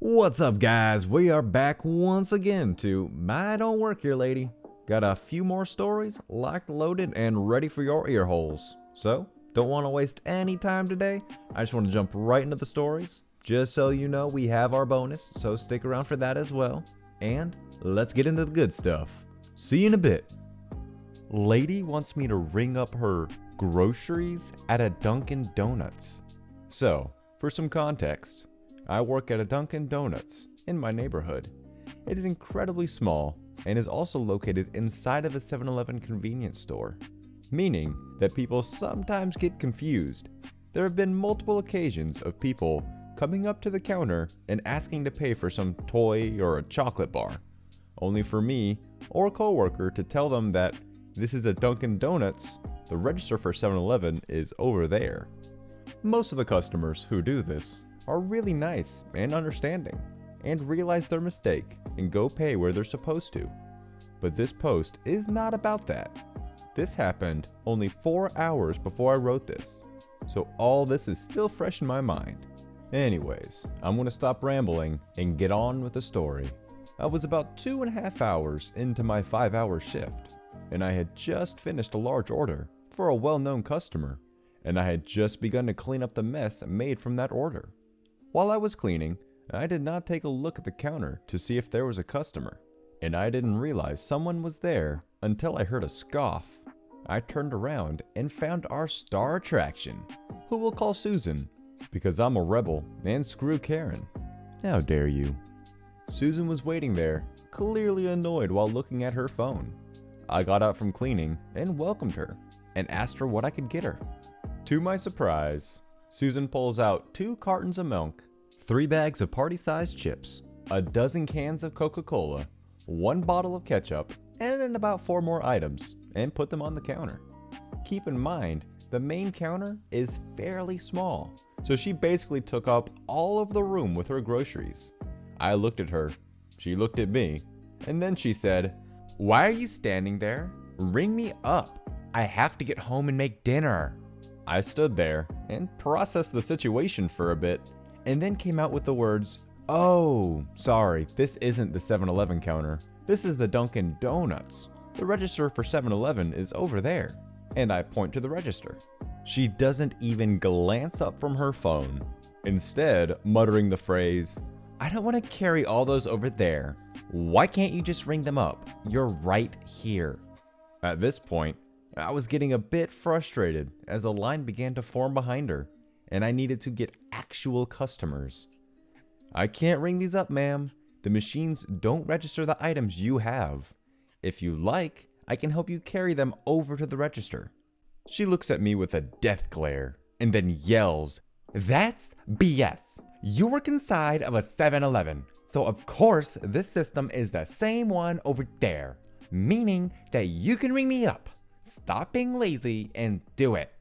What's up, guys? We are back once again to I Don't Work Here, Lady. Got a few more stories locked, loaded, and ready for your ear holes. So, don't want to waste any time today. I just want to jump right into the stories. Just so you know, we have our bonus, so stick around for that as well. And let's get into the good stuff. See you in a bit. Lady wants me to ring up her groceries at a Dunkin Donuts. So, for some context, I work at a Dunkin Donuts in my neighborhood. It is incredibly small and is also located inside of a 7-Eleven convenience store, meaning that people sometimes get confused. There have been multiple occasions of people coming up to the counter and asking to pay for some toy or a chocolate bar, only for me or a coworker to tell them that this is a Dunkin Donuts, the register for 7-Eleven is over there. Most of the customers who do this are really nice and understanding and realize their mistake and go pay where they're supposed to. But this post is not about that. This happened only 4 hours before I wrote this, so all this is still fresh in my mind. Anyways, I'm gonna stop rambling and get on with the story. I was about 2.5 hours into my 5-hour shift, and I had just finished a large order for a well-known customer, and I had just begun to clean up the mess made from that order. While I was cleaning, I did not take a look at the counter to see if there was a customer, and I didn't realize someone was there until I heard a scoff. I turned around and found our star attraction, who we'll call Susan, because I'm a rebel and screw Karen. How dare you? Susan was waiting there, clearly annoyed while looking at her phone. I got out from cleaning and welcomed her and asked her what I could get her. To my surprise, Susan pulls out 2 cartons of milk, 3 bags of party-sized chips, a dozen cans of Coca-Cola, 1 bottle of ketchup, and then about 4 more items, and put them on the counter. Keep in mind, the main counter is fairly small, so she basically took up all of the room with her groceries. I looked at her, she looked at me, and then she said, "Why are you standing there? Ring me up. I have to get home and make dinner." I stood there and processed the situation for a bit, and then came out with the words, "Oh, sorry, this isn't the 7-Eleven counter. This is the Dunkin Donuts. The register for 7-Eleven is over there." And I point to the register. She doesn't even glance up from her phone, instead muttering the phrase, "I don't want to carry all those over there. Why can't you just ring them up? You're right here." At this point, I was getting a bit frustrated as the line began to form behind her, and I needed to get actual customers. "I can't ring these up, ma'am. The machines don't register the items you have. If you like, I can help you carry them over to the register." She looks at me with a death glare and then yells, "That's BS. You work inside of a 7-Eleven, so of course this system is the same one over there, meaning that you can ring me up. Stop being lazy and do it."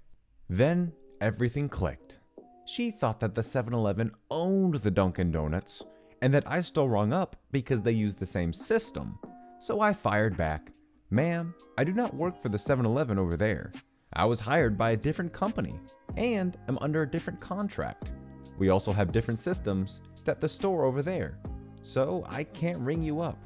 Then everything clicked. She thought that the 7-Eleven owned the Dunkin Donuts and that I still rung up because they use the same system. So I fired back, "Ma'am, I do not work for the 7-Eleven over there. I was hired by a different company and am under a different contract. We also have different systems at the store over there, so I can't ring you up."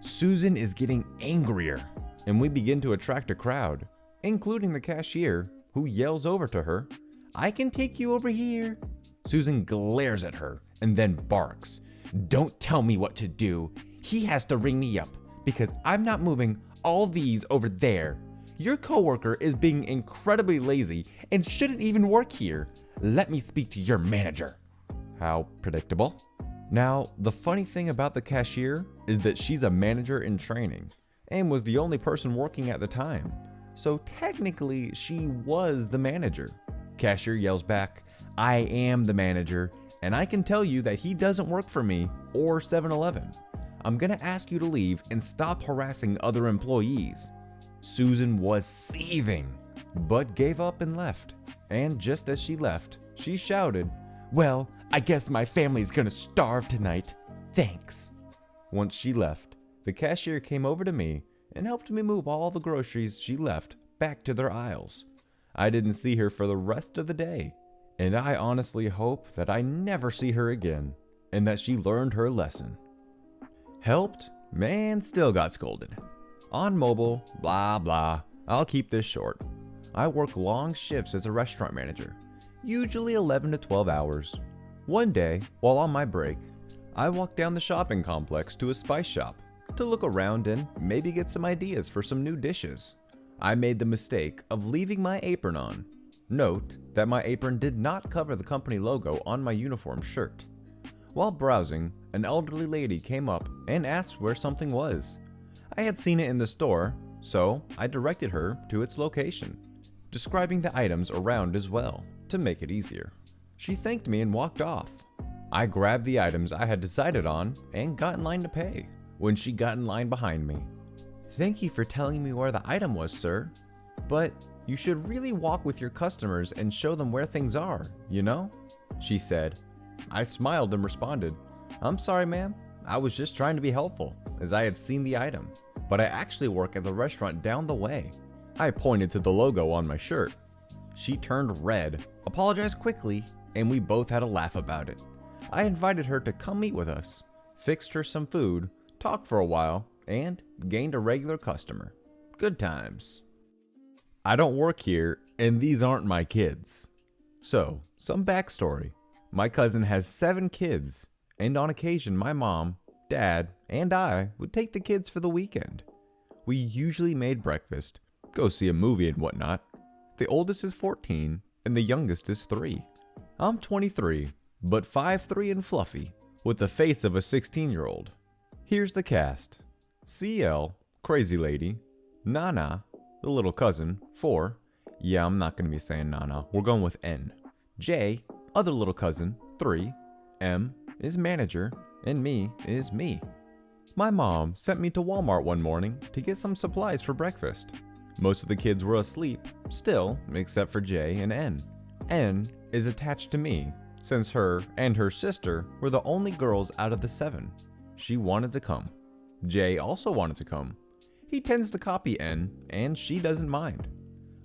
Susan is getting angrier, and we begin to attract a crowd, including the cashier, who yells over to her, "I can take you over here." Susan glares at her and then barks, "Don't tell me what to do. He has to ring me up because I'm not moving all these over there. Your coworker is being incredibly lazy and shouldn't even work here. Let me speak to your manager." How predictable. Now, the funny thing about the cashier is that she's a manager in training and was the only person working at the time. So technically, she was the manager. Cashier yells back, "I am the manager, and I can tell you that he doesn't work for me or 7-Eleven. I'm gonna ask you to leave and stop harassing other employees." Susan was seething, but gave up and left. And just as she left, she shouted, "Well, I guess my family's gonna starve tonight. Thanks." Once she left, the cashier came over to me and helped me move all the groceries she left back to their aisles. I didn't see her for the rest of the day, and I honestly hope that I never see her again. and that she learned her lesson. Helped, man, still got scolded. On mobile, blah blah, I'll keep this short. I work long shifts as a restaurant manager, usually 11 to 12 hours. One day, while on my break, I walked down the shopping complex to a spice shop to look around and maybe get some ideas for some new dishes. I made the mistake of leaving my apron on. Note that my apron did not cover the company logo on my uniform shirt. While browsing, an elderly lady came up and asked where something was. I had seen it in the store, so I directed her to its location, describing the items around as well to make it easier. She thanked me and walked off. I grabbed the items I had decided on and got in line to pay when she got in line behind me. "Thank you for telling me where the item was, sir. But you should really walk with your customers and show them where things are, you know?" she said. I smiled and responded, "I'm sorry, ma'am. I was just trying to be helpful as I had seen the item, but I actually work at the restaurant down the way." I pointed to the logo on my shirt. She turned red, apologized quickly, and we both had a laugh about it. I invited her to come meet with us, fixed her some food, talked for a while, and gained a regular customer. Good times. I don't work here, and these aren't my kids. So, some backstory. My cousin has 7 kids, and on occasion my mom, dad, and I would take the kids for the weekend. We usually made breakfast, go see a movie and whatnot. The oldest is 14, and the youngest is 3. I'm 23, but 5'3" and fluffy, with the face of a 16-year-old. Here's the cast. CL, crazy lady. Nana, the little cousin, 4. Yeah, I'm not going to be saying Nana. We're going with N. J, other little cousin, 3. M is manager, and me is me. My mom sent me to Walmart one morning to get some supplies for breakfast. Most of the kids were asleep, still, except for J and N. N is attached to me, since her and her sister were the only girls out of the 7. She wanted to come. J also wanted to come. He tends to copy N, and she doesn't mind.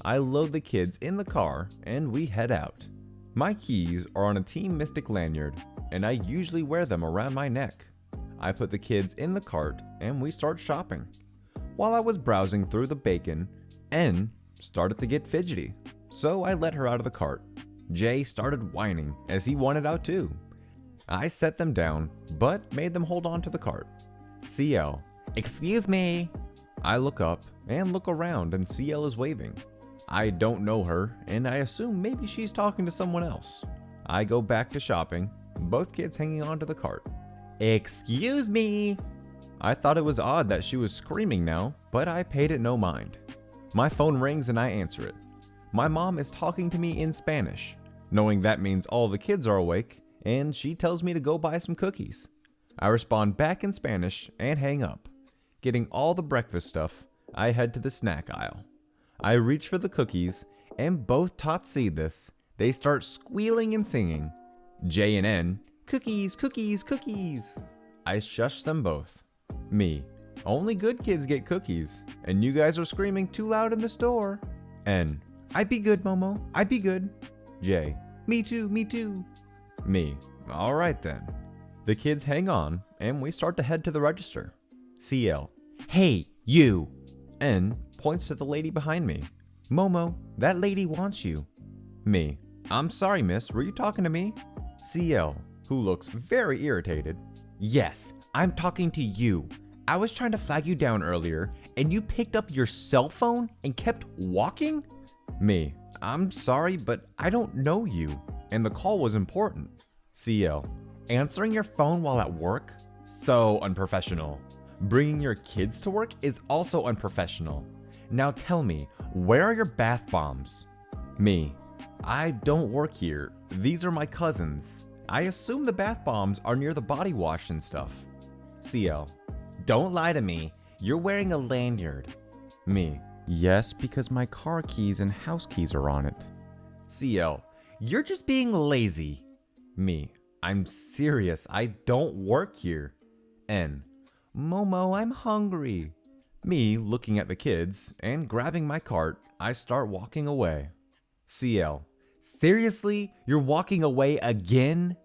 I load the kids in the car, and we head out. My keys are on a Team Mystic lanyard, and I usually wear them around my neck. I put the kids in the cart, and we start shopping. While I was browsing through the bacon, N started to get fidgety, so I let her out of the cart. J started whining, as he wanted out too. I set them down, but made them hold on to the cart. CL, "Excuse me." I look up and look around, and CL is waving. I don't know her, and I assume maybe she's talking to someone else. I go back to shopping, both kids hanging onto the cart. "Excuse me." I thought it was odd that she was screaming now, but I paid it no mind. My phone rings and I answer it. My mom is talking to me in Spanish, knowing that means all the kids are awake, and she tells me to go buy some cookies. I respond back in Spanish and hang up. Getting all the breakfast stuff, I head to the snack aisle. I reach for the cookies, and both tots see this. They start squealing and singing. J and N, "Cookies, cookies, cookies." I shush them both. Me, "Only good kids get cookies, and you guys are screaming too loud in the store." N, "I be good, Momo, I be good." J, "Me too, me too." Me, "All right then." The kids hang on, and we start to head to the register. CL, "Hey, you." N points to the lady behind me. "Momo, that lady wants you." Me, "I'm sorry, miss, were you talking to me?" CL, who looks very irritated, "Yes, I'm talking to you. I was trying to flag you down earlier, and you picked up your cell phone and kept walking?" Me, "I'm sorry, but I don't know you, and the call was important." CL, "Answering your phone while at work? So unprofessional. Bringing your kids to work is also unprofessional. Now tell me, where are your bath bombs?" Me, "I don't work here. These are my cousins. I assume the bath bombs are near the body wash and stuff." CL, "Don't lie to me. You're wearing a lanyard." Me, "Yes, because my car keys and house keys are on it." CL, "You're just being lazy." Me, "I'm serious. I don't work here." N, "Momo, I'm hungry." Me looking at the kids and grabbing my cart, I start walking away. CL, "Seriously? You're walking away again?"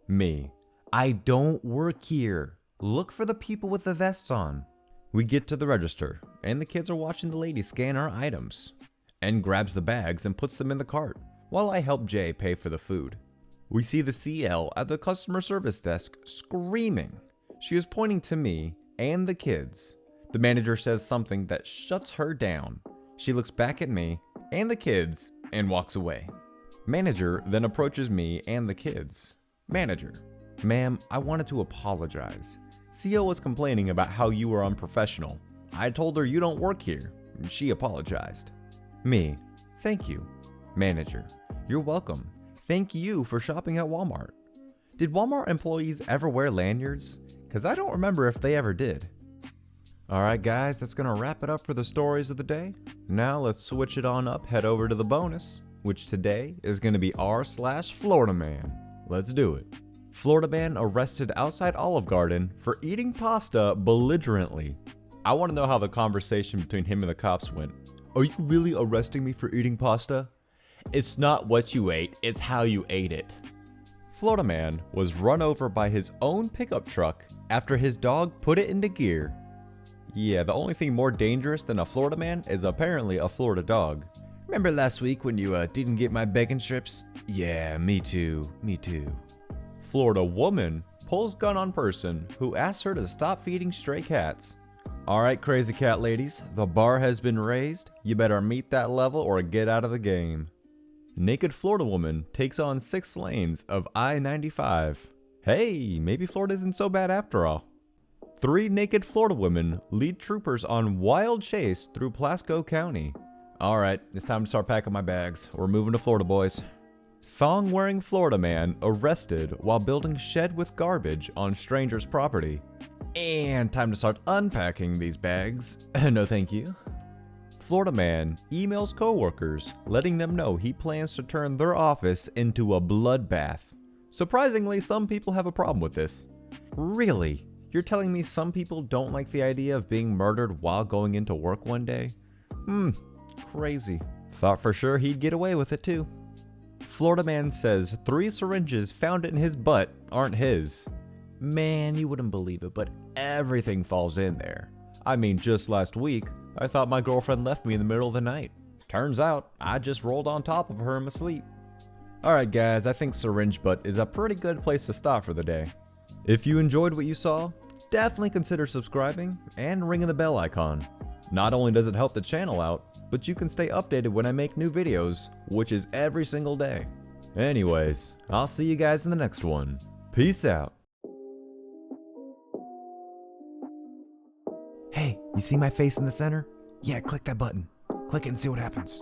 Me, I don't work here. Look for the people with the vests on. We get to the register, and the kids are watching the lady scan our items. N grabs the bags and puts them in the cart, while I help Jay pay for the food. We see the CL at the customer service desk screaming. She is pointing to me and the kids. The manager says something that shuts her down. She looks back at me and the kids and walks away. Manager then approaches me and the kids. Manager: "Ma'am, I wanted to apologize. CO was complaining about how you were unprofessional. I told her you don't work here. She apologized." Me: "Thank you." Manager: "You're welcome. Thank you for shopping at Walmart. Did Walmart employees ever wear lanyards? Because I don't remember if they ever did." Alright guys, that's gonna wrap it up for the stories of the day. Now let's switch it on up, head over to the bonus, which today is gonna be r/Florida man. Let's do it. Florida man arrested outside Olive Garden for eating pasta belligerently. I want to know how the conversation between him and the cops went. "Are you really arresting me for eating pasta?" "It's not what you ate, it's how you ate it." Florida man was run over by his own pickup truck after his dog put it into gear. Yeah, the only thing more dangerous than a Florida man is apparently a Florida dog. "Remember last week when you didn't get my bacon strips? Yeah, me too. Florida woman pulls gun on person who asks her to stop feeding stray cats. Alright, crazy cat ladies, the bar has been raised. You better meet that level or get out of the game. Naked Florida woman takes on 6 lanes of I-95. Hey, maybe Florida isn't so bad after all. 3 naked Florida women lead troopers on wild chase through Pasco County. Alright, it's time to start packing my bags. We're moving to Florida, boys. Thong-wearing Florida man arrested while building shed with garbage on stranger's property. And time to start unpacking these bags. No thank you. Florida man emails coworkers letting them know he plans to turn their office into a bloodbath. Surprisingly, some people have a problem with this. Really? You're telling me some people don't like the idea of being murdered while going into work one day? Crazy. Thought for sure he'd get away with it too. Florida man says 3 syringes found in his butt aren't his. Man, you wouldn't believe it, but everything falls in there. I mean, just last week, I thought my girlfriend left me in the middle of the night. Turns out, I just rolled on top of her in my sleep. Alright guys, I think syringe butt is a pretty good place to stop for the day. If you enjoyed what you saw, definitely consider subscribing and ringing the bell icon. Not only does it help the channel out, but you can stay updated when I make new videos, which is every single day. Anyways, I'll see you guys in the next one. Peace out. Hey, you see my face in the center? Yeah, click that button. Click it and see what happens.